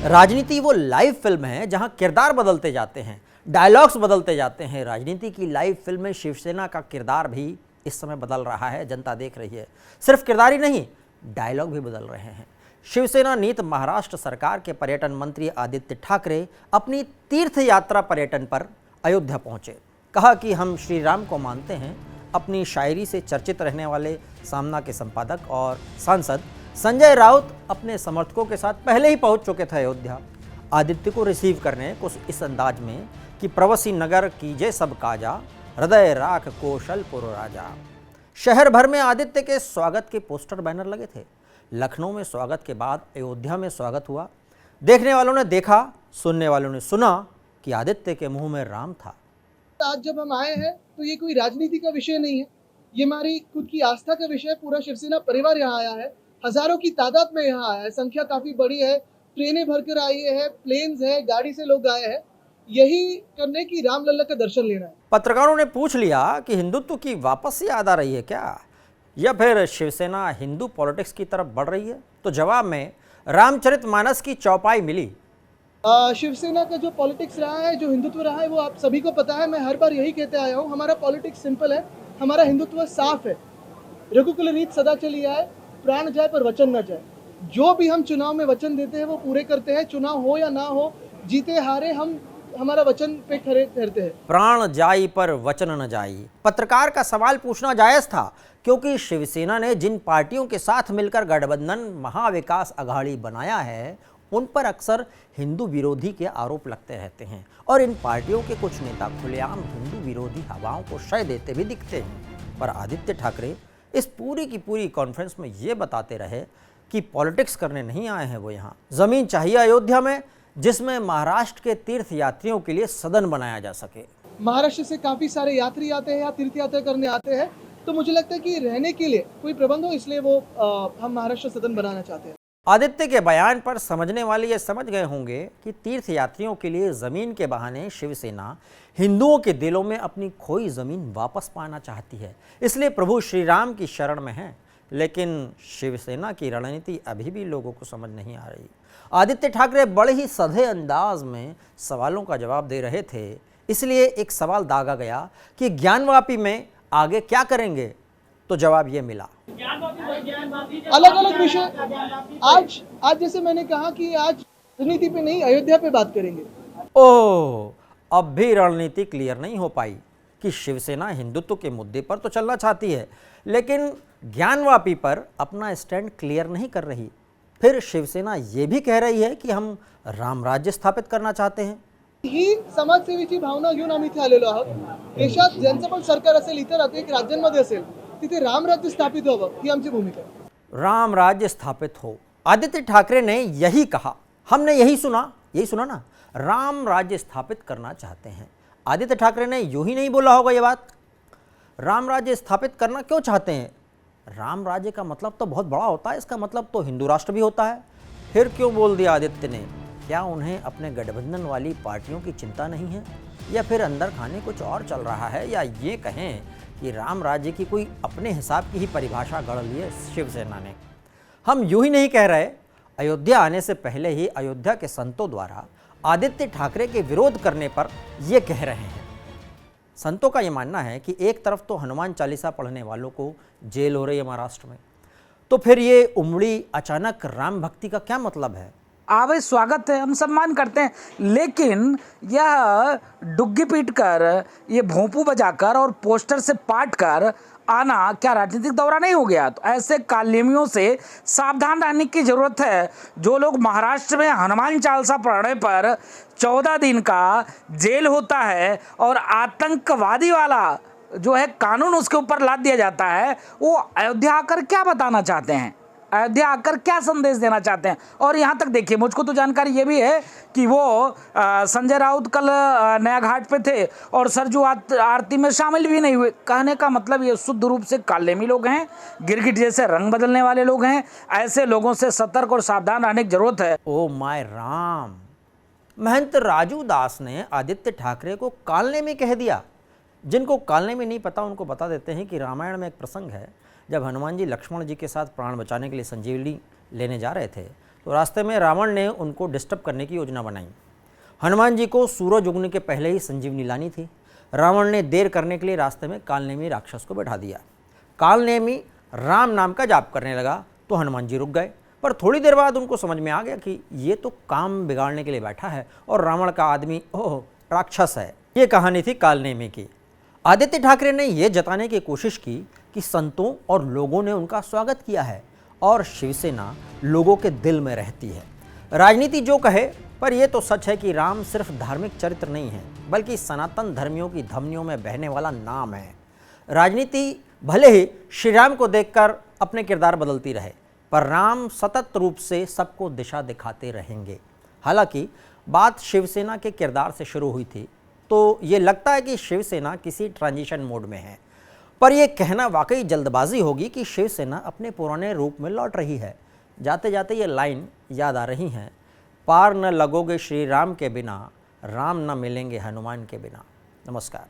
राजनीति वो live film है जहां किरदार बदलते जाते हैं, डायलॉग्स बदलते जाते हैं। राजनीति की लाइव फिल्म में शिवसेना का किरदार भी इस समय बदल रहा है, जनता देख रही है। सिर्फ किरदार ही नहीं, डायलॉग भी बदल रहे हैं। शिवसेना नीत महाराष्ट्र सरकार के पर्यटन मंत्री आदित्य ठाकरे अपनी तीर्थ यात्रा पर्यटन पर अयोध्या पहुंचे। कहा कि हम श्री राम को मानते हैं। अपनी शायरी से चर्चित रहने वाले सामना के संपादक और सांसद संजय राउत अपने समर्थकों के साथ पहले ही पहुंच चुके थे अयोध्या। आदित्य को रिसीव करने कुछ इस अंदाज में कि प्रवासी नगर कीजे सब काजा, हृदय राख कौशलपुर राजा। शहर भर में आदित्य के स्वागत के पोस्टर बैनर लगे थे। लखनऊ में स्वागत के बाद अयोध्या में स्वागत हुआ। देखने वालों ने देखा, सुनने वालों ने सुना कि आदित्य के मुंह में राम था। आज जब हम आए हैं तो ये कोई राजनीति का विषय नहीं है, ये हमारी खुद की आस्था का विषय है। पूरा शिवसेना परिवार यहाँ आया है, हजारों की तादाद में यहाँ आया है, संख्या काफी बड़ी है, ट्रेनें भरकर आई है, प्लेन्स है, गाड़ी से लोग आए हैं, यही करने की रामलला का दर्शन लेना है। पत्रकारों ने पूछ लिया कि हिंदुत्व की वापस याद आ रही है क्या, या फिर शिवसेना हिंदू पॉलिटिक्स की तरफ बढ़ रही है? तो जवाब में रामचरितमानस की चौपाई मिली। शिवसेना का जो पॉलिटिक्स रहा है, जो हिंदुत्व रहा है, वो आप सभी को पता है। मैं हर बार यही कहते आया हूँ, हमारा पॉलिटिक्स सिंपल है, हमारा हिंदुत्व साफ है। रघुकुल रीत सदा चली आए, प्राण जाए पर वचन न जाए। जो भी हम चुनाव में वचन देते हैं वो पूरे करते हैं। चुनाव हो या ना हो, जीते हारे, हम हमारा वचन पे खरे ठहरते हैं। प्राण जाई पर वचन न जाई। पत्रकार का सवाल पूछना जायज था, क्योंकि शिवसेना ने जिन पार्टियों के साथ मिलकर गठबंधन महाविकास अघाड़ी बनाया है, उन पर अक्सर हिंदू विरोधी के आरोप लगते रहते हैं और इन पार्टियों के कुछ नेता खुलेआम हिंदू विरोधी हवाओं को शय देते भी दिखते हैं। पर आदित्य ठाकरे इस पूरी की पूरी कॉन्फ्रेंस में ये बताते रहे कि पॉलिटिक्स करने नहीं आए हैं वो। यहाँ जमीन चाहिए अयोध्या में, जिसमें महाराष्ट्र के तीर्थ यात्रियों के लिए सदन बनाया जा सके। महाराष्ट्र से काफी सारे यात्री आते हैं या तीर्थ यात्रा करने आते हैं, तो मुझे लगता है कि रहने के लिए कोई प्रबंध हो, इसलिए वो हम महाराष्ट्र सदन बनाना चाहते हैं। आदित्य के बयान पर समझने वाले ये समझ गए होंगे कि तीर्थ यात्रियों के लिए जमीन के बहाने शिवसेना हिंदुओं के दिलों में अपनी खोई जमीन वापस पाना चाहती है, इसलिए प्रभु श्री राम की शरण में है। लेकिन शिवसेना की रणनीति अभी भी लोगों को समझ नहीं आ रही। आदित्य ठाकरे बड़े ही सधे अंदाज में सवालों का जवाब दे रहे थे, इसलिए एक सवाल दागा गया कि ज्ञानवापी में आगे क्या करेंगे, तो जवाब ये मिला। अलग अलग विषय। आज जैसे मैंने कहा कि आज राजनीति पे नहीं, अयोध्या पे बात करेंगे। ओह, अब भी रणनीति क्लियर नहीं हो पाई कि शिवसेना हिंदुत्व के मुद्दे पर तो चलना चाहती है, लेकिन ज्ञानवापी पर अपना स्टैंड क्लियर नहीं कर रही। फिर शिवसेना ये भी कह रही है कि हम राम राज्य स्थापित करना चाहते हैं। ही समाजसेवेची भावना घेऊन आम्ही इथे आलेलो आहोत। देशात ज्यांचं पण सरकार असेल, इतर अनेक राज्यांमध्ये असेल, तिथे राम राज्य स्थापित व्हावं, ही आमची भूमिका आहे। राम राज्य स्थापित हो, आदित्य ठाकरे ने यही कहा। हमने यही सुना ना, राम राज्य स्थापित करना चाहते हैं। आदित्य ठाकरे ने यूं ही नहीं बोला होगा ये बात। राम राज्य स्थापित करना क्यों चाहते हैं? राम राज्य का मतलब तो बहुत बड़ा होता है, इसका मतलब तो हिंदू राष्ट्र भी होता है। फिर क्यों बोल दिया आदित्य ने? क्या उन्हें अपने गठबंधन वाली पार्टियों की चिंता नहीं है, या फिर अंदर खाने कुछ और चल रहा है, या ये कहें कि राम राज्य की कोई अपने हिसाब की ही परिभाषा गढ़ ली है शिवसेना ने? हम यूं ही नहीं कह रहे। अयोध्या आने से पहले ही अयोध्या के संतों द्वारा आदित्य ठाकरे के विरोध करने पर ये कह रहे हैं। संतों का ये मानना है कि एक तरफ तो हनुमान चालीसा पढ़ने वालों को जेल हो रही है महाराष्ट्र में, तो फिर ये उमड़ी अचानक राम भक्ति का क्या मतलब है? आवे स्वागत है, हम सम्मान करते हैं, लेकिन यह डुग्गी पीट कर, ये भोंपू बजाकर और पोस्टर से पाट कर आना क्या राजनीतिक दौरा नहीं हो गया? तो ऐसे कालेमियों से सावधान रहने की जरूरत है। जो लोग महाराष्ट्र में हनुमान चालीसा पढ़ने पर 14 दिन का जेल होता है और आतंकवादी वाला जो है कानून उसके ऊपर लाद दिया जाता है, वो अयोध्या आकर क्या बताना चाहते हैं, अयोध्या आकर क्या संदेश देना चाहते हैं? और यहाँ तक देखिए, मुझको तो जानकारी ये भी है कि वो संजय राउत कल नया घाट पे थे और सरजू आरती में शामिल भी नहीं हुए। कहने का मतलब ये शुद्ध रूप से कालेमी लोग हैं, गिरगिट जैसे रंग बदलने वाले लोग हैं। ऐसे लोगों से सतर्क और सावधान रहने की जरूरत है। ओ माय राम, महंत राजू दास ने आदित्य ठाकरे को कालनेमी कह दिया। जिनको कालनेमी नहीं पता उनको बता देते हैं कि रामायण में एक प्रसंग है, जब हनुमान जी लक्ष्मण जी के साथ प्राण बचाने के लिए संजीवनी लेने जा रहे थे, तो रास्ते में रावण ने उनको डिस्टर्ब करने की योजना बनाई। हनुमान जी को सूरज उगने के पहले ही संजीवनी लानी थी। रावण ने देर करने के लिए रास्ते में कालनेमी राक्षस को बैठा दिया। कालनेमी राम नाम का जाप करने लगा तो हनुमान जी रुक गए, पर थोड़ी देर बाद उनको समझ में आ गया कि ये तो काम बिगाड़ने के लिए बैठा है और रावण का आदमी राक्षस है। ये कहानी थी कालनेमी की। आदित्य ठाकरे ने यह जताने की कोशिश की कि संतों और लोगों ने उनका स्वागत किया है और शिवसेना लोगों के दिल में रहती है। राजनीति जो कहे, पर यह तो सच है कि राम सिर्फ धार्मिक चरित्र नहीं है, बल्कि सनातन धर्मियों की धमनियों में बहने वाला नाम है। राजनीति भले ही श्री राम को देखकर अपने किरदार बदलती रहे, पर राम सतत रूप से सबको दिशा दिखाते रहेंगे। हालांकि बात शिवसेना के किरदार से शुरू हुई थी, तो ये लगता है कि शिवसेना किसी ट्रांजिशन मोड में है, पर यह कहना वाकई जल्दबाजी होगी कि शिवसेना अपने पुराने रूप में लौट रही है। जाते जाते ये लाइन याद आ रही हैं, पार न लगोगे श्री राम के बिना, राम न मिलेंगे हनुमान के बिना। नमस्कार।